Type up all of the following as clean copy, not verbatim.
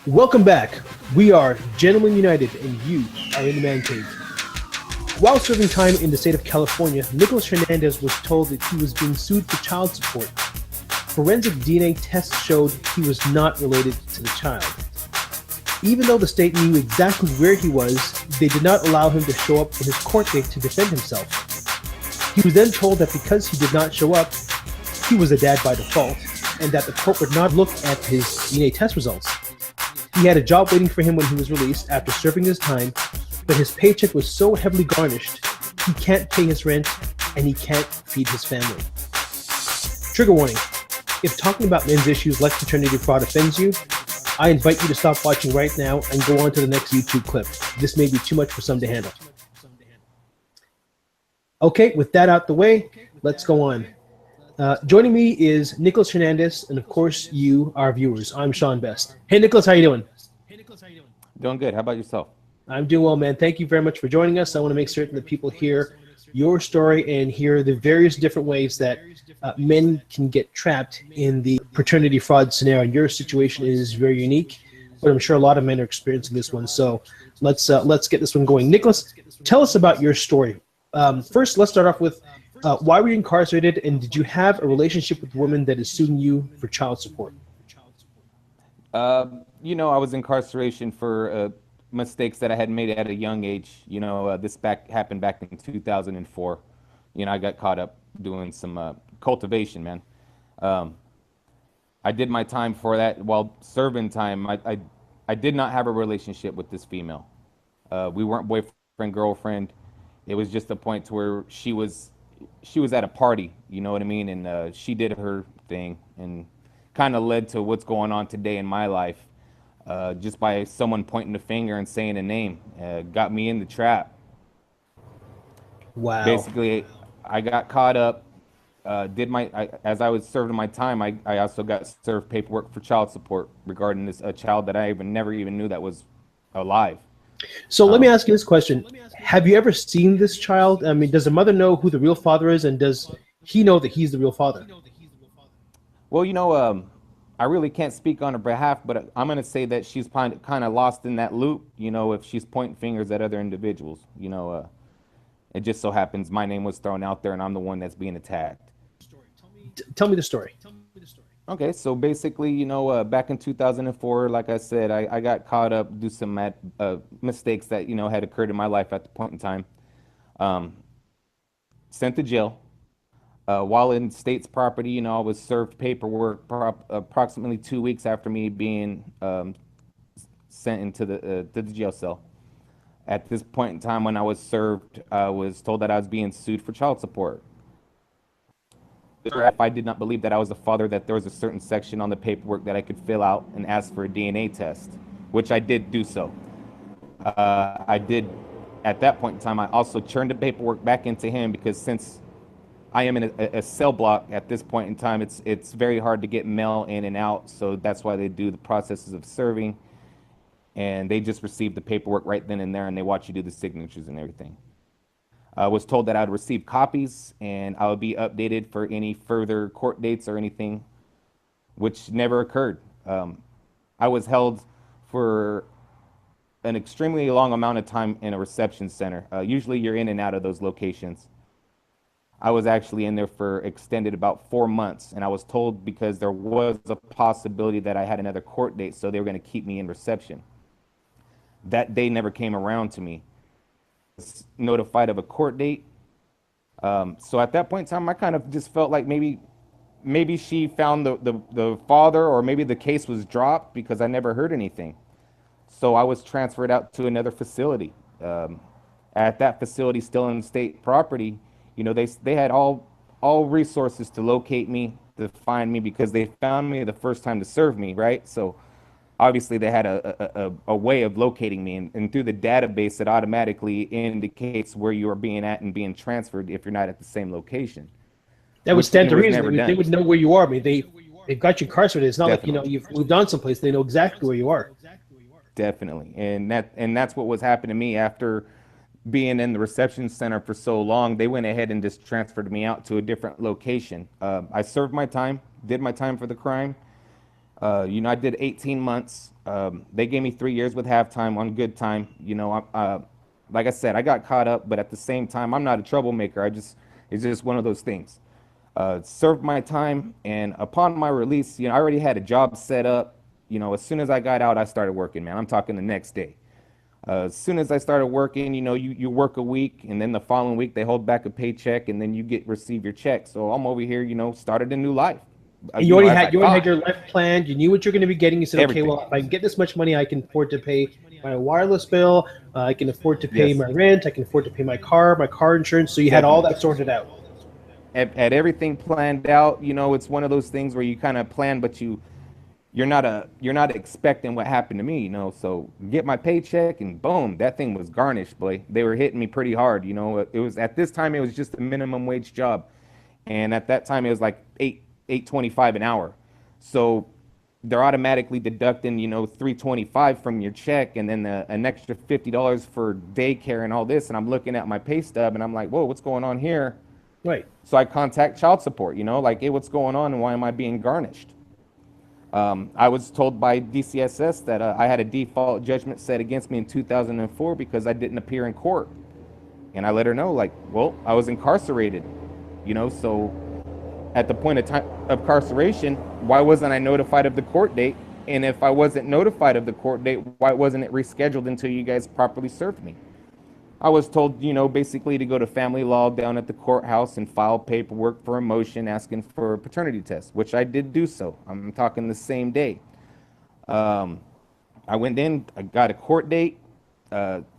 Welcome back. We are Gentlemen United, and you are in the man cave. While serving time in the state of California, Nicholas Hernandez was told that he was being sued for child support. Forensic DNA tests showed he was not related to the child. Even though the state knew exactly where he was, they did not allow him to show up for his court date to defend himself. He was then told that because he did not show up, he was a dad by default, and that the court would not look at his DNA test results. He had a job waiting for him when he was released after serving his time, but his paycheck was so heavily garnished, he can't pay his rent and he can't feed his family. Trigger warning. If talking about men's issues like paternity fraud offends you, I invite you to stop watching right now and go on to the next YouTube clip. This may be too much for some to handle. Okay, with that out the way, let's go on. Joining me is Nicholas Hernandez, and of course, you, our viewers. I'm Sean Best. Hey, Nicholas, how you doing? Doing good. How about yourself? I'm doing well, man. Thank you very much for joining us. I want to make certain that people hear your story and hear the various different ways that men can get trapped in the paternity fraud scenario. Your situation is very unique, but I'm sure a lot of men are experiencing this one. So let's get this one going. Nicholas, tell us about your story. First, let's start off with why were you incarcerated, and did you have a relationship with a woman that is suing you for child support? I was incarceration for mistakes that I had made at a young age. This happened back in 2004. I got caught up doing some cultivation, man. I did my time for that. While serving time, I did not have a relationship with this female. We weren't boyfriend, girlfriend. It was just a point to where she was at a party, you know what I mean? And she did her thing and kind of led to what's going on today in my life. Just by someone pointing the finger and saying a name, got me in the trap. Wow. Basically, I got caught up, as I was serving my time, I also got served paperwork for child support regarding a child that I never even knew that was alive. So let me ask you this question. Have you ever seen this child? I mean, does the mother know who the real father is, and does he know that he's the real father? Well, I really can't speak on her behalf, but I'm going to say that she's kind of lost in that loop, if she's pointing fingers at other individuals. It just so happens my name was thrown out there and I'm the one that's being attacked. Tell me the story. Okay, so basically, back in 2004, like I said, I got caught up, do some mistakes that, had occurred in my life at the point in time. Sent to jail. While in state's property, I was served paperwork approximately 2 weeks after me being sent into the jail cell. At this point in time, when I was served, I was told that I was being sued for child support. If I did not believe that I was the father, that there was a certain section on the paperwork that I could fill out and ask for a DNA test, which I did do so. I did, at that point in time, I also turned the paperwork back into him because since I am in a cell block at this point in time, it's very hard to get mail in and out, so that's why they do the processes of serving, and they just receive the paperwork right then and there, and they watch you do the signatures and everything. I was told that I would receive copies and I would be updated for any further court dates or anything, which never occurred. I was held for an extremely long amount of time in a reception center. Usually you're in and out of those locations. I was actually in there for extended about 4 months, and I was told because there was a possibility that I had another court date, so they were going to keep me in reception. That day never came around to me. Notified of a court date. So at that point in time, I kind of just felt like maybe she found the father, or maybe the case was dropped because I never heard anything. So I was transferred out to another facility. At that facility, still in state property, they had all resources to locate me, to find me, because they found me the first time to serve me, right? So obviously they had a way of locating me, and through the database it automatically indicates where you are being at and being transferred if you're not at the same location. That would stand to reason. They would know where you are. I mean, they've got you incarcerated. It's not Definitely. like you've moved on someplace. They know exactly where you are. Definitely, and that's what was happening to me after being in the reception center for so long. They went ahead and just transferred me out to a different location. I served my time, did my time for the crime, I did 18 months. They gave me 3 years with halftime on good time. Like I said, I got caught up, but at the same time, I'm not a troublemaker. It's just one of those things. Served my time, and upon my release, I already had a job set up. As soon as I got out, I started working, man. I'm talking the next day. As soon as I started working, you work a week, and then the following week they hold back a paycheck, and then you receive your check. So I'm over here, started a new life. And you already As I had thought, your life planned. You knew what you're going to be getting. You said, okay, everything. well, if I get this much money, I can afford to pay my wireless bill. I can afford to pay Yes, my rent. I can afford to pay my car insurance. So you had all definitely. that sorted out. Had everything planned out. It's one of those things where you kind of plan, but you're not expecting what happened to me. So get my paycheck, and boom, that thing was garnished, boy. They were hitting me pretty hard. It was at this time it was just a minimum wage job, and at that time it was like 8.25 an hour. So they're automatically deducting 3.25 from your check, and then an extra $50 for daycare and all this. And I'm looking at my pay stub, and I'm like, whoa, what's going on here? Right. So I contact child support, like, hey, what's going on and why am I being garnished? I was told by DCSS that I had a default judgment set against me in 2004 because I didn't appear in court. And I let her know, like, well, I was incarcerated, so at the point of time of incarceration, why wasn't I notified of the court date? And if I wasn't notified of the court date, why wasn't it rescheduled until you guys properly served me? I was told, basically to go to family law down at the courthouse and file paperwork for a motion asking for a paternity test, which I did do so. I'm talking the same day. Um, I went in, I got a court date,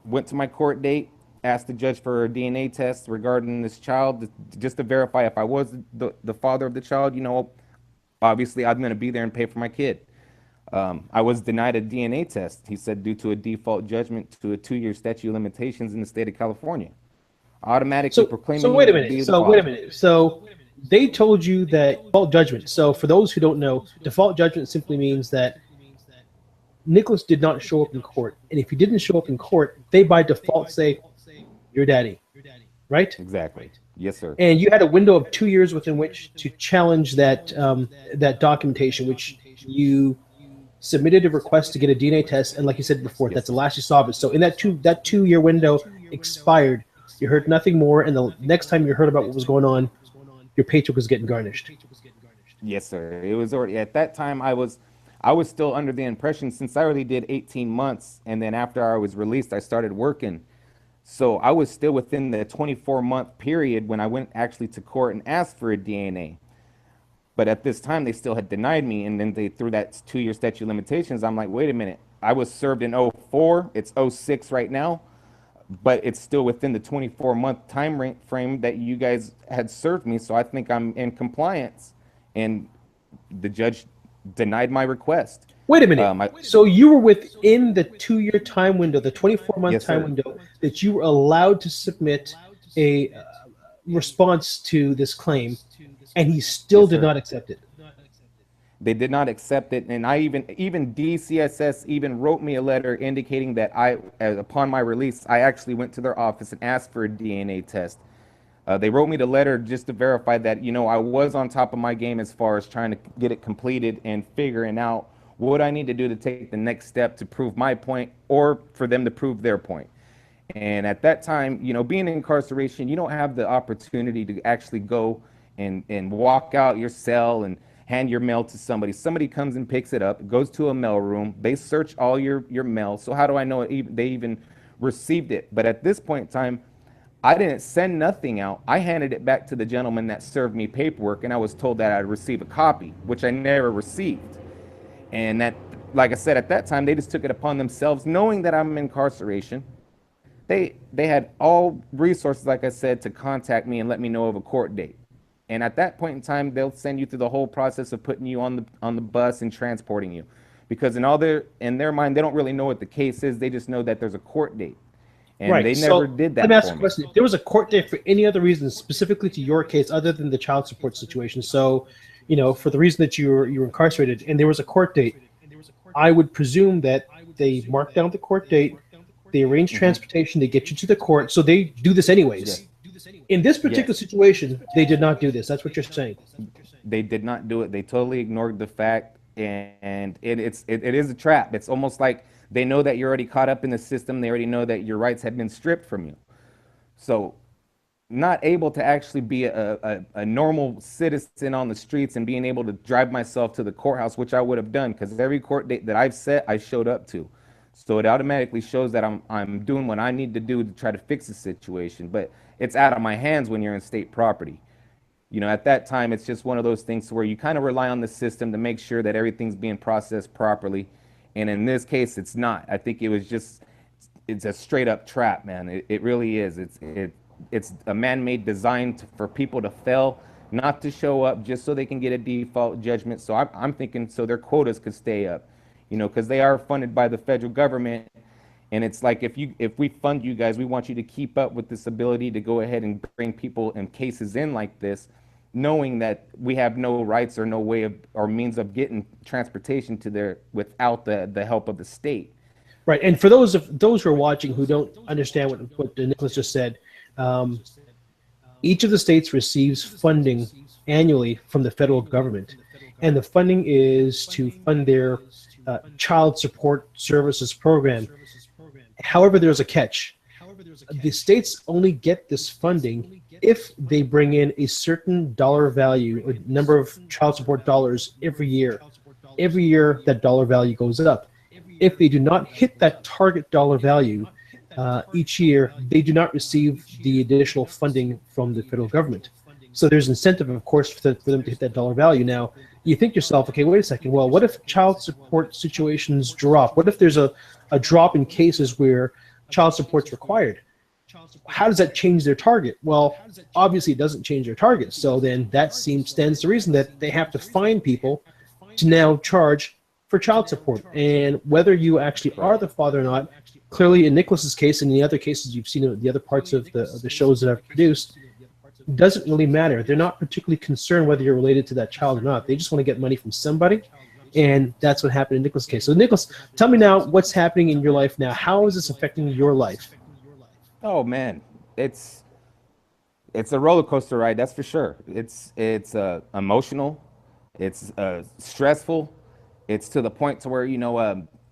went to my court date, asked the judge for a DNA test regarding this child, just to verify if I was the father of the child. Obviously I'm going to be there and pay for my kid. I was denied a DNA test. He said due to a default judgment to a 2-year statute of limitations in the state of California, automatically So proclaiming me wait a to minute. be the So wait a father. minute. So they told you that default judgment. So for those who don't know, default judgment simply means that Nicholas did not show up in court, and if he didn't show up in court, they by default say your daddy, right? Exactly. Yes, sir. And you had a window of 2 years within which to challenge that documentation, which you submitted a request to get a DNA test, and like you said before, Yes, that's the sir. last you saw of it. So in that 2 year window expired. You heard nothing more, and the next time you heard about what was going on, your paycheck was getting garnished. Yes, sir. It was already at that time. I was still under the impression, since I already did 18 months, and then after I was released, I started working. So I was still within the 24-month period when I went actually to court and asked for a DNA. But at this time, they still had denied me, and then they threw that 2-year statute of limitations. I'm like, wait a minute. I was served in '04. It's '06 right now, but it's still within the 24-month time frame that you guys had served me. So I think I'm in compliance, and the judge denied my request. Wait a minute. I, So you were within the 2 year time window, the 24-month yes, time sir. window that you were allowed to submit a response to this claim, and he still Yes, did sir. not accept it. They did not accept it, and I even DCSS even wrote me a letter indicating that upon my release, I actually went to their office and asked for a DNA test. They wrote me the letter just to verify that I was on top of my game as far as trying to get it completed and figuring out what I need to do to take the next step to prove my point or for them to prove their point. And at that time, being in incarceration, you don't have the opportunity to actually go and walk out your cell and hand your mail to somebody. Somebody comes and picks it up, goes to a mail room. They search all your mail. So how do I know they even received it? But at this point in time, I didn't send nothing out. I handed it back to the gentleman that served me paperwork, and I was told that I'd receive a copy, which I never received. And that, like I said, at that time, they just took it upon themselves, knowing that I'm in incarceration. They had all resources, like I said, to contact me and let me know of a court date. And at that point in time, they'll send you through the whole process of putting you on the bus and transporting you, because in their mind, they don't really know what the case is. They just know that there's a court date, and Right. they never So did let me that ask for you a me. question. If there was a court date for any other reason, specifically to your case, other than the child support situation, so for the reason that you were incarcerated, and there was a court date, I would presume that they mark down the court date, they arrange transportation, they get you to the court, so they do this anyways. Yes, In this particular yes. situation, they did not do this. That's what you're saying. They did not do it. They totally ignored the fact. and it is a trap. It's almost like they know that you're already caught up in the system. They already know that your rights have been stripped from you. So not able to actually be a normal citizen on the streets and being able to drive myself to the courthouse, which I would have done because every court date that I've set, I showed up to. So it automatically shows that I'm doing what I need to do to try to fix the situation. But it's out of my hands when you're in state property. At that time, it's just one of those things where you kind of rely on the system to make sure that everything's being processed properly. And in this case, it's not. I think it's a straight up trap, man. It really is. It's a man-made design for people to fail, not to show up just so they can get a default judgment. So I'm thinking so their quotas could stay up, because they are funded by the federal government. And it's like if we fund you guys, we want you to keep up with this ability to go ahead and bring people and cases in like this, knowing that we have no rights or no way of or means of getting transportation to there without the help of the state. Right, and for those who are watching who don't understand what Nicholas just said, each of the states receives funding annually from the federal government, and the funding is to fund their child support services program. However, there's a catch. The states only get this funding if they bring in a certain dollar value, a number of child support dollars every year. Every year, that dollar value goes up. If they do not hit that target dollar value each year, they do not receive the additional funding from the federal government. So there's incentive, of course, for them to hit that dollar value. Now, you think to yourself, okay, wait a second. Well, what if child support situations drop? What if there's a drop in cases where child support's required? How does that change their target? Well, obviously it doesn't change their target. So then that stands to reason that they have to find people to now charge for child support. And whether you actually are the father or not, clearly in Nicholas's case and the other cases you've seen in the other parts of the shows that I've produced, doesn't really matter. They're not particularly concerned whether you're related to that child or not. They just want to get money from somebody, and that's what happened in Nicholas' case. So Nicholas, tell me now what's happening in your life now. How is this affecting your life? Oh man, it's a roller coaster ride, that's for sure. It's emotional, it's stressful. It's to the point to where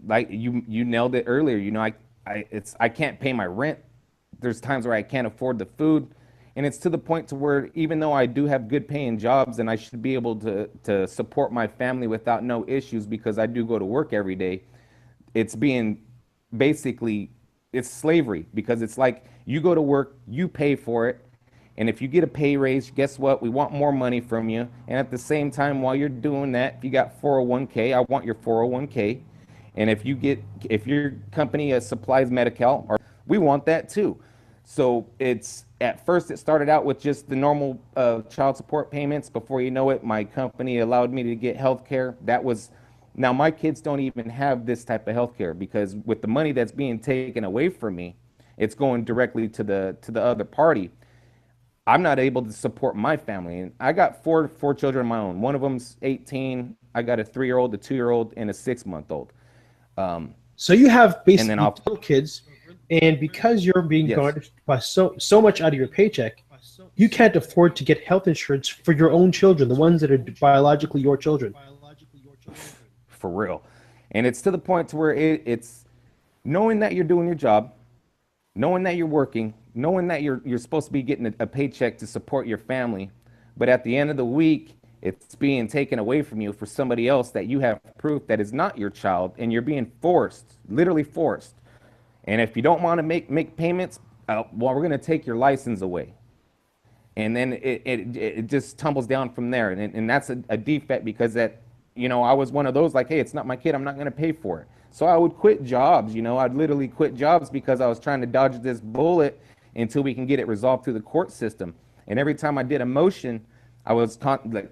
like you nailed it earlier. I can't pay my rent. There's times where I can't afford the food. And it's to the point to where even though I do have good paying jobs and I should be able to support my family without no issues because I do go to work every day, it's being basically, it's slavery because it's like you go to work, you pay for it. And if you get a pay raise, guess what? We want more money from you. And at the same time, while you're doing that, if you got 401k, I want your 401k. And if your company supplies Medi-Cal, we want that too. So at first it started out with just the normal child support payments. Before you know it, my company allowed me to get health care. Now my kids don't even have this type of health care because with the money that's being taken away from me, it's going directly to the other party. I'm not able to support my family. And I got four children of my own. One of them's 18. I got a 3-year-old, a 2-year-old, and a 6-month-old. So you have basically little kids, and because you're being garnished by so much out of your paycheck, you can't afford to get health insurance for your own children, the ones that are biologically your children. For real. And it's to the point to where it's knowing that you're doing your job, knowing that you're working, knowing that you're supposed to be getting a paycheck to support your family, but at the end of the week, it's being taken away from you for somebody else that you have proof that is not your child, and you're being forced, literally forced. And if you don't want to make payments, well, we're going to take your license away. And then it just tumbles down from there. And that's a defect because I was one of those like, hey, it's not my kid. I'm not going to pay for it. So I would quit jobs. I'd literally quit jobs because I was trying to dodge this bullet until we can get it resolved through the court system. And every time I did a motion, I was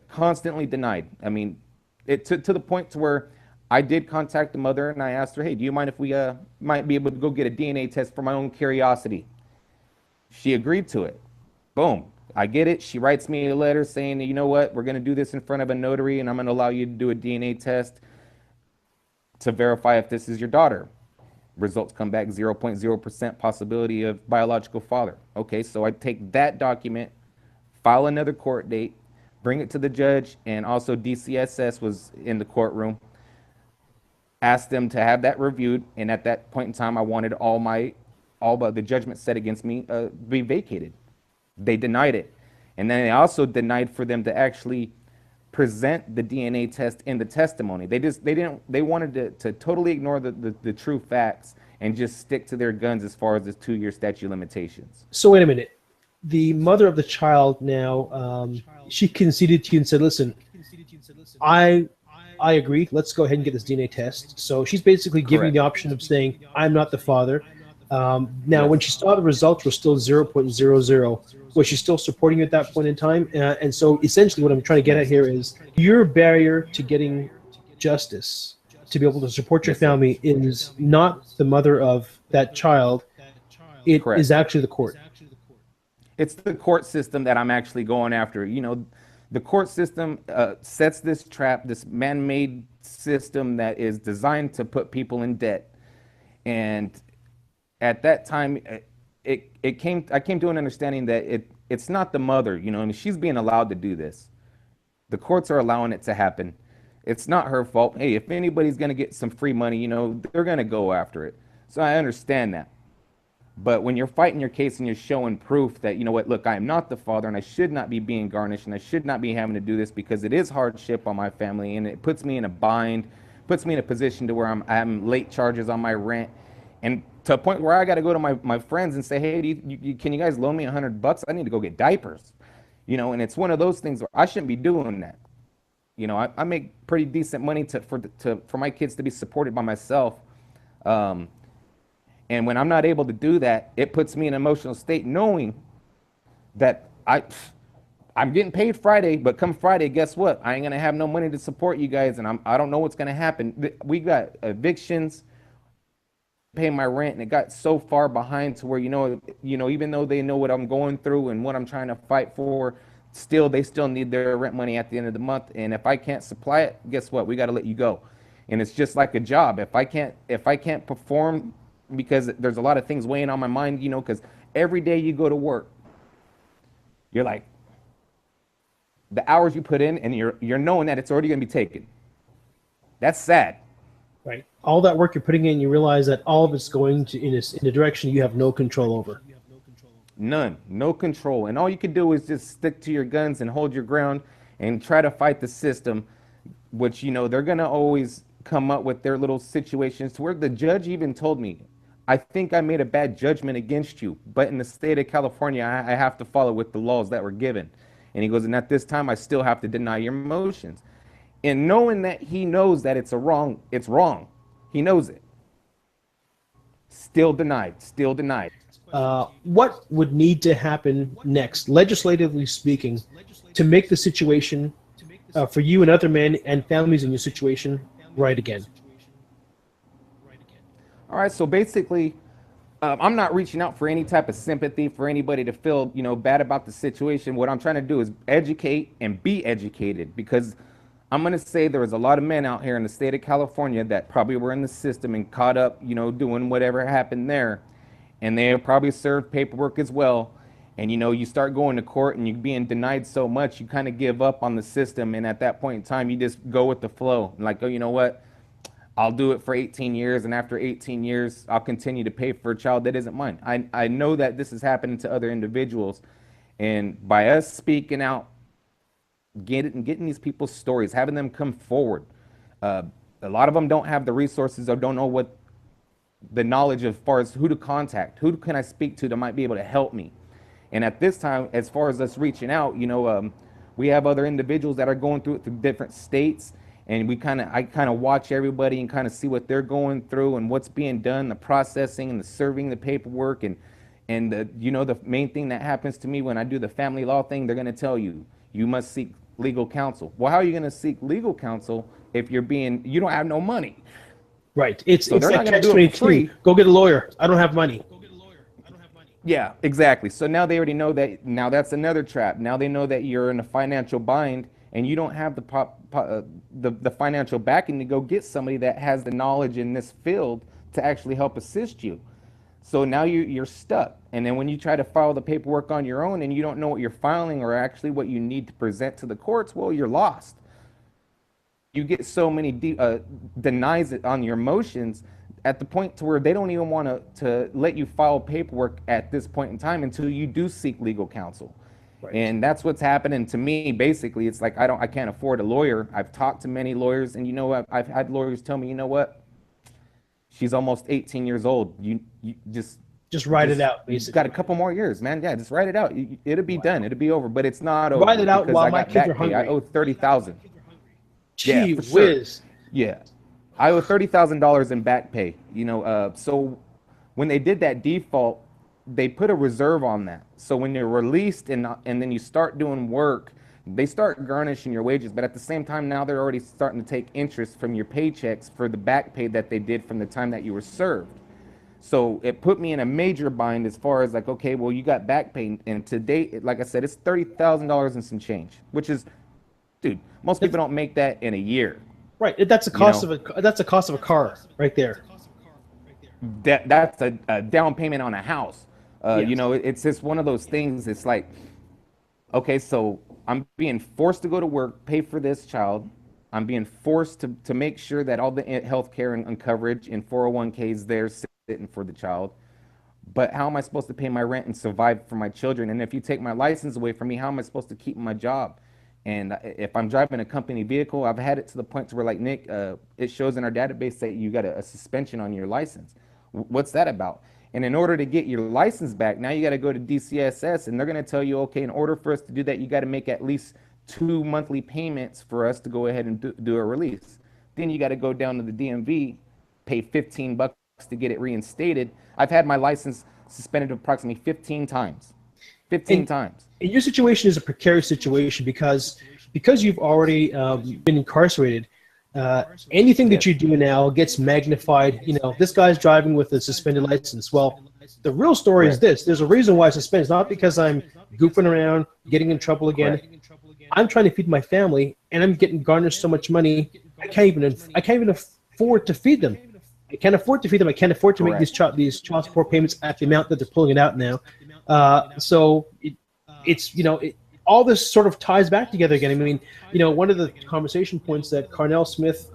constantly denied. I mean, to the point to where I did contact the mother and I asked her, hey, do you mind if we might be able to go get a DNA test for my own curiosity? She agreed to it. Boom. I get it. She writes me a letter saying, you know what, we're going to do this in front of a notary and I'm going to allow you to do a DNA test to verify if this is your daughter. Results come back 0.0% possibility of biological father. Okay, so I take that document, file another court date. bring it to the judge, and also DCSS was in the courtroom. Asked them to have that reviewed, and at that point in time, I wanted all but the judgment set against me be vacated. They denied it, and then they also denied for them to actually present the DNA test in the testimony. They wanted to totally ignore the true facts and just stick to their guns as far as the 2-year statute of limitations. So wait a minute. The mother of the child now, she conceded to you and said, "Listen, I I agree. Let's go ahead and get this DNA test." So she's basically giving Correct. the option of saying, "I'm not the father." Now, when Yes. she saw the results were still 0.00, was she still supporting you at that point in time? And so essentially what I'm trying to get at Yes. here is your barrier to getting justice, to be able to support your Yes, sir. family, is not the mother of that child. It is Correct. actually the court. It's the court system that I'm actually going after. The court system sets this trap, this man-made system that is designed to put people in debt. And at that time, I came to an understanding that it's not the mother. I mean, she's being allowed to do this. The courts are allowing it to happen. It's not her fault. Hey, if anybody's going to get some free money, they're going to go after it. So I understand that. But when you're fighting your case and you're showing proof that, you know what, look, I am not the father and I should not be being garnished and I should not be having to do this because it is hardship on my family and it puts me in a bind, puts me in a position to where I'm late charges on my rent, and to a point where I got to go to my friends and say, hey, can you guys loan me $100? I need to go get diapers. And it's one of those things where I shouldn't be doing that. I make pretty decent money for my kids to be supported by myself. And when I'm not able to do that, it puts me in an emotional state knowing that I'm getting paid Friday, but come Friday, guess what? I ain't gonna have no money to support you guys, and I don't know what's gonna happen. We got evictions, paying my rent, and it got so far behind to where even though they know what I'm going through and what I'm trying to fight for, they still need their rent money at the end of the month. And if I can't supply it, guess what? We got to let you go. And it's just like a job. If I can't perform because there's a lot of things weighing on my mind, because every day you go to work, you're like, the hours you put in, and you're knowing that it's already going to be taken. That's sad. Right. All that work you're putting in, you realize that all of it's going in a direction you have no control over. None, no control. And all you can do is just stick to your guns and hold your ground and try to fight the system, which, they're going to always come up with their little situations to where the judge even told me, I think I made a bad judgment against you, but in the state of California, I have to follow with the laws that were given. And he goes, and at this time, I still have to deny your motions. And knowing that he knows that it's wrong. He knows it. Still denied, still denied. What would need to happen next, legislatively speaking, to make the situation for you and other men and families in your situation right again? All right, so basically, I'm not reaching out for any type of sympathy for anybody to feel, bad about the situation. What I'm trying to do is educate and be educated, because I'm going to say there was a lot of men out here in the state of California that probably were in the system and caught up, doing whatever happened there. And they probably served paperwork as well. And, you start going to court and you're being denied so much, you kind of give up on the system. And at that point in time, you just go with the flow. Like, oh, you know what? I'll do it for 18 years. And after 18 years, I'll continue to pay for a child that isn't mine. I know that this is happening to other individuals. And by us speaking out, getting these people's stories, having them come forward. A lot of them don't have the resources or don't know what the knowledge as far as who to contact, who can I speak to that might be able to help me. And at this time, as far as us reaching out, we have other individuals that are going through it through different states, and I kind of watch everybody and kind of see what they're going through and what's being done, the processing and the serving the paperwork, and the main thing that happens to me when I do the family law thing, they're going to tell you must seek legal counsel. Well, how are you going to seek legal counsel if you don't have no money? Right. It's they're like not going to do it for free. catch-22. Go get a lawyer. I don't have money. Yeah, exactly. So now they already know that. Now that's another trap. Now they know that you're in a financial bind and you don't have the financial backing to go get somebody that has the knowledge in this field to actually help assist you. So now you're stuck. And then when you try to file the paperwork on your own and you don't know what you're filing or actually what you need to present to the courts, well, you're lost. You get so many denies it on your motions at the point to where they don't even want to let you file paperwork at this point in time until you do seek legal counsel. Right. And that's what's happening to me. Basically, it's like I can't afford a lawyer. I've talked to many lawyers, and I've had lawyers tell me, you know what, she's almost 18 years old. You just write it out. You got a couple more years, man. Yeah, just write it out. It'll be done. It'll be over. But it's not over. Write it out because while I my got kids are back pay. hungry. I owe $30,000. Gee Yeah, for whiz. sure. Yeah, I owe $30,000 in back pay. So when they did that default, they put a reserve on that. So when you're released and then you start doing work, they start garnishing your wages. But at the same time, now they're already starting to take interest from your paychecks for the back pay that they did from the time that you were served. So it put me in a major bind as far as like, okay, well, you got back pay, and to date, like I said, it's $30,000 and some change, which is, dude, most people don't make that in a year. Right. That's the cost of a car right there. That's a down payment on a house. Yes. It's just one of those things. It's like, okay, so I'm being forced to go to work, pay for this child. I'm being forced to make sure that all the health care and coverage and 401ks there sitting for the child. But how am I supposed to pay my rent and survive for my children? And if you take my license away from me, how am I supposed to keep my job? And if I'm driving a company vehicle, I've had it to the point to where, like, Nick, it shows in our database that you got a suspension on your license. What's that about? And in order to get your license back, now you got to go to DCSS, and they're going to tell you, okay, in order for us to do that, you got to make at least 2 monthly payments for us to go ahead and do a release. Then you got to go down to the DMV, pay $15 to get it reinstated. I've had my license suspended approximately 15 times. 15 times. And your situation is a precarious situation because you've already been incarcerated. Anything that you do now gets magnified. This guy's driving with a suspended license. Well, the real story is this. There's a reason why I suspended. It's not because I'm goofing around, getting in trouble again. I'm trying to feed my family, and I'm getting garnished so much money, I can't even afford to feed them. I can't afford to feed them. I can't afford to make these child support payments at the amount that they're pulling it out now. So all this sort of ties back together again. I mean, one of the conversation points that Carnell Smith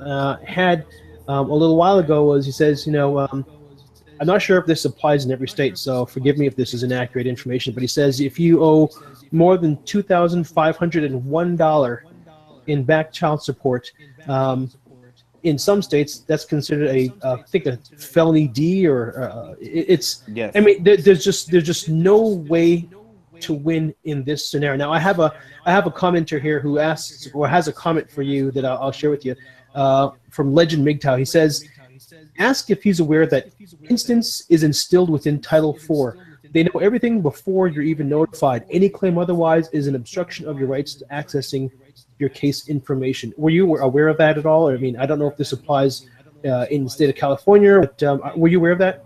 had a little while ago was, he says, I'm not sure if this applies in every state, so forgive me if this is inaccurate information, but he says if you owe more than $2,501 in back child support, in some states that's considered I think a felony D, or it's. Yes. I mean, there's just no way to win in this scenario. Now, I have a commenter here who asks, or has a comment for you that I'll share with you, from Legend MGTOW. He says, ask if he's aware that instance is instilled within Title IV. They know everything before you're even notified. Any claim otherwise is an obstruction of your rights to accessing your case information. Were you aware of that at all? I mean, I don't know if this applies in the state of California, but were you aware of that?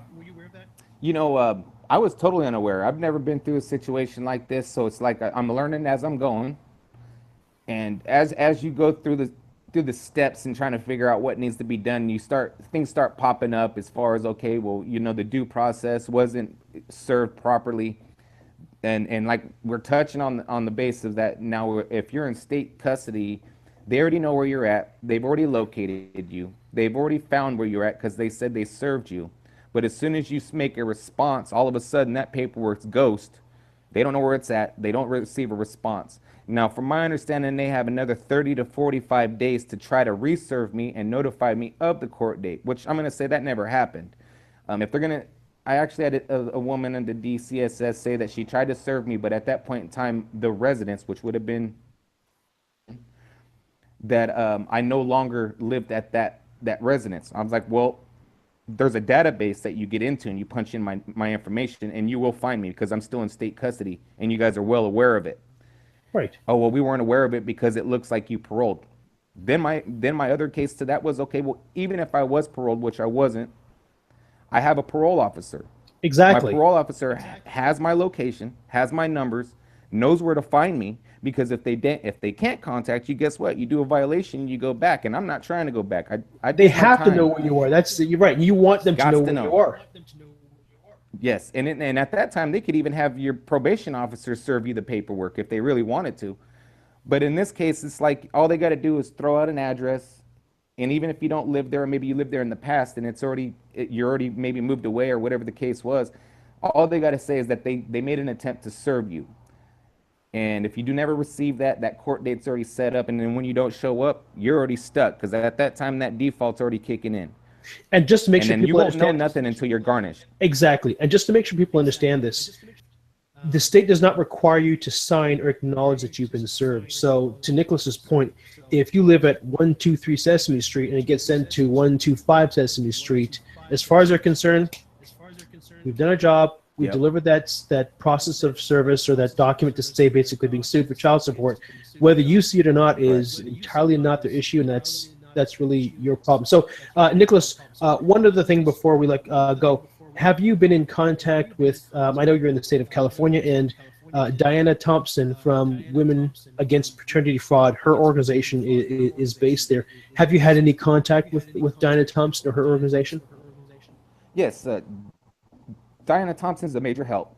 I was totally unaware. I've never been through a situation like this, so it's like I'm learning as I'm going. And as you go through the steps and trying to figure out what needs to be done, things start popping up as far as, okay, well, the due process wasn't served properly. And like we're touching on the basis of that now, if you're in state custody, they already know where you're at. They've already located you. They've already found where you're at because they said they served you. But as soon as you make a response, all of a sudden that paperwork's ghost. They don't know where it's at. They don't receive a response. Now, from my understanding, they have another 30 to 45 days to try to reserve me and notify me of the court date, which I'm going to say that never happened. If they're going to, I actually had a woman in the DCSS say that she tried to serve me, but at that point in time, the residence, which would have been that I no longer lived at that residence. I was like, well, there's a database that you get into and you punch in my information and you will find me because I'm still in state custody and you guys are well aware of it. Right. Oh, well, we weren't aware of it because it looks like you paroled. Then my other case to that was, okay, well, even if I was paroled, which I wasn't, I have a parole officer. Exactly. My parole officer has my location, has my numbers, knows where to find me, because if they can't contact you, guess what? You do a violation, you go back, and I'm not trying to go back. They have to know where you are. You're right. You want them to know where you are. Yes, and at that time they could even have your probation officer serve you the paperwork if they really wanted to. But in this case, it's like all they got to do is throw out an address, and even if you don't live there, or maybe you lived there in the past and you're already maybe moved away or whatever the case was, all they got to say is that they made an attempt to serve you. And if you do never receive that court date's already set up, and then when you don't show up, you're already stuck because at that time that default's already kicking in, And just to make and sure then you people won't know understand nothing until you're garnished. exactly, and just to make sure people understand this, the state does not require you to sign or acknowledge that you've been served. So to Nicholas's point, if you live at 123 Sesame Street and it gets sent to 125 Sesame Street, as far as they're concerned, we've done our job. We Yep. delivered that process of service or that document to say basically being sued for child support. Whether you see it or not is entirely not the issue, and that's really your problem. So, Nicholas, one other thing before we go, have you been in contact with? I know you're in the state of California, and Diana Thompson from Women Against Paternity Fraud, her organization is based there. Have you had any contact with Diana Thompson or her organization? Yes, Diana Thompson's a major help.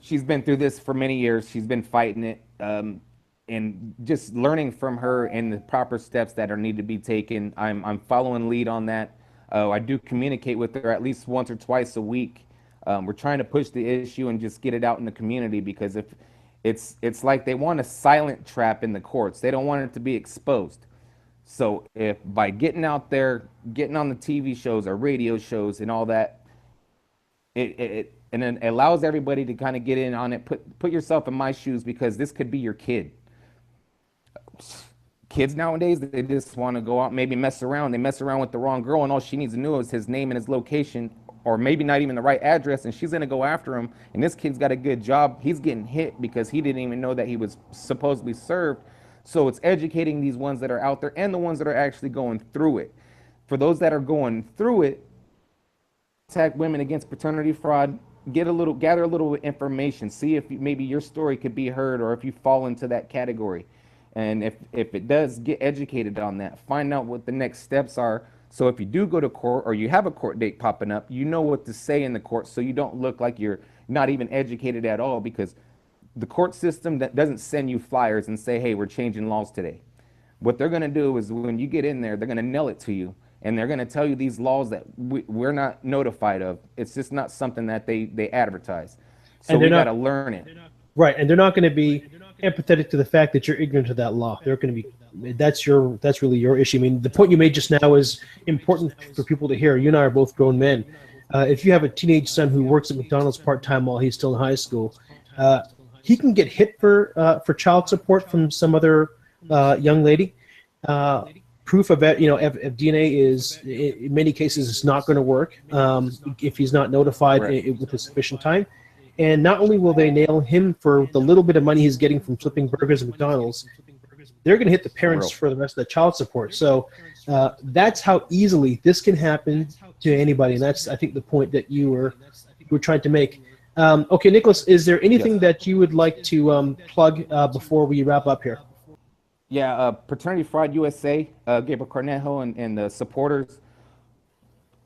She's been through this for many years. She's been fighting it, and just learning from her and the proper steps that are need to be taken. I'm following lead on that. I do communicate with her at least once or twice a week. We're trying to push the issue and just get it out in the community because if it's like they want a silent trap in the courts. They don't want it to be exposed. So if by getting out there, getting on the TV shows or radio shows and all that, and then it allows everybody to kind of get in on it. Put yourself in my shoes because this could be your kid. Kids nowadays, they just want to go out, maybe mess around. They mess around with the wrong girl, and all she needs to know is his name and his location, or maybe not even the right address, and she's going to go after him. And this kid's got a good job. He's getting hit because he didn't even know that he was supposedly served. So it's educating these ones that are out there and the ones that are actually going through it. For those that are going through it, contact Women Against Paternity Fraud, gather a little information, see if maybe your story could be heard or if you fall into that category. And if it does, get educated on that. Find out what the next steps are. So if you do go to court or you have a court date popping up, you know what to say in the court so you don't look like you're not even educated at all, because the court system that doesn't send you flyers and say, hey, we're changing laws today. What they're going to do is when you get in there, they're going to nail it to you. And they're going to tell you these laws that we're not notified of. It's just not something that they advertise. So we got to learn it. Right, and they're not going to be empathetic to the fact that you're ignorant of that law. They're going to be that's really your issue. I mean, the point you made just now is important for people to hear. You and I are both grown men. If you have a teenage son who works at McDonald's part-time while he's still in high school, he can get hit for child support from some other young lady. Proof of that, if DNA is in many cases it's not going to work if he's not notified with a sufficient time. And not only will they nail him for the little bit of money he's getting from flipping burgers at McDonald's, they're going to hit the parents for the rest of the child support. So that's how easily this can happen to anybody, and that's, I think, the point that you were trying to make. Okay, Nicholas, is there anything that you would like to plug before we wrap up here? Yeah, Paternity Fraud USA, Gabriel Carnell and the supporters.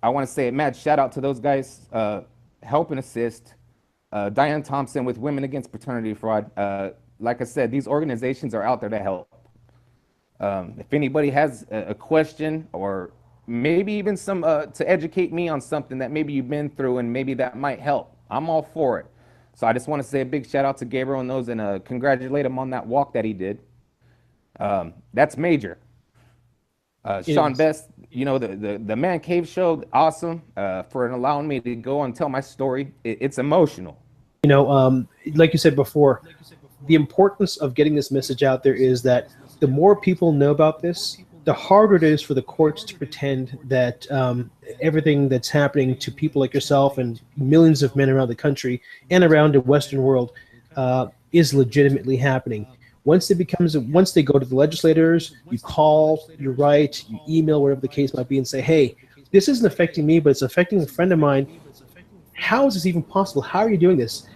I want to say a mad shout out to those guys. Help and assist. Diane Thompson with Women Against Paternity Fraud. Like I said, these organizations are out there to help. If anybody has a question or maybe even some to educate me on something that maybe you've been through and maybe that might help, I'm all for it. So I just want to say a big shout out to Gabriel and those and congratulate him on that walk that he did. That's major. Sean Best, the Man Cave show, awesome for allowing me to go and tell my story. It's emotional. Like you said before, the importance of getting this message out there is that the more people know about this, the harder it is for the courts to pretend that everything that's happening to people like yourself and millions of men around the country and around the Western world is legitimately happening. Once they go to the legislators, you call, you write, you email, whatever the case might be, and say, hey, this isn't affecting me, but it's affecting a friend of mine. How is this even possible? How are you doing this?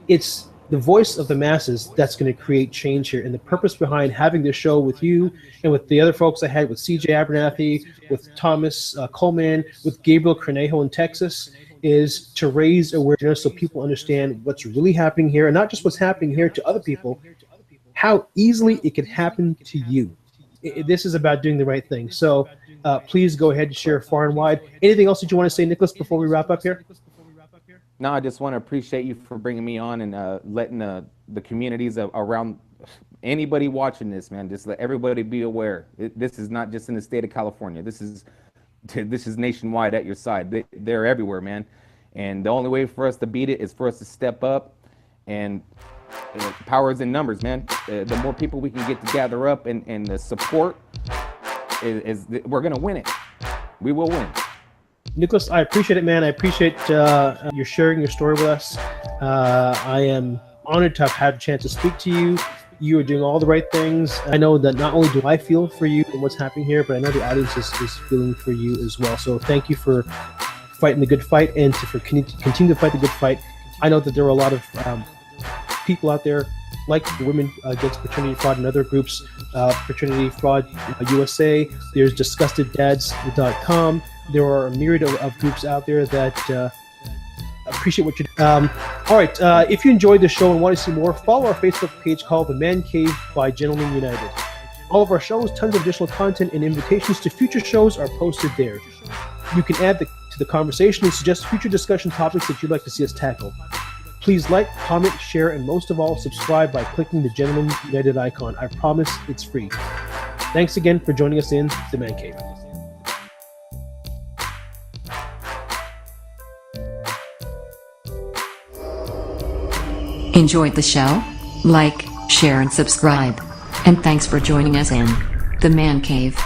It's the voice of the masses that's going to create change here. And the purpose behind having this show with you and with the other folks I had, with CJ Abernathy, with Thomas Coleman, with Gabriel Cornejo in Texas, is to raise awareness so people understand what's really happening here, and not just what's happening here to other people, how easily it can happen to you. This is about doing the right thing. So please go ahead and share far and wide. Anything else that you want to say, Nicholas, before we wrap up here? No, I just want to appreciate you for bringing me on and letting the communities around, anybody watching this, man, just let everybody be aware. This is not just in the state of California. This is nationwide at your side. They're everywhere, man. And the only way for us to beat it is for us to step up, and power is in numbers, man. The more people we can get to gather up, and the support we're going to win it. We will win. Nicholas, I appreciate it, man. I appreciate your sharing your story with us. I am honored to have had a chance to speak to you. You are doing all the right things. I know that not only do I feel for you and what's happening here, but I know the audience is feeling for you as well. So thank you for fighting the good fight, and for continue to fight the good fight. I know that there are a lot of people out there, like the Women Against Paternity Fraud and other groups, Paternity Fraud USA. There's disgusteddads.com. There are a myriad of groups out there that appreciate what you do. All right, if you enjoyed the show and want to see more, follow our Facebook page called The Man Cave by Gentlemen United. All of our shows, tons of additional content, and invitations to future shows are posted there. You can add to the conversation and suggest future discussion topics that you'd like to see us tackle. Please like, comment, share, and most of all, subscribe by clicking the Gentlemen United icon. I promise it's free. Thanks again for joining us in The Man Cave. Enjoyed the show? Like, share, and subscribe. And thanks for joining us in The Man Cave.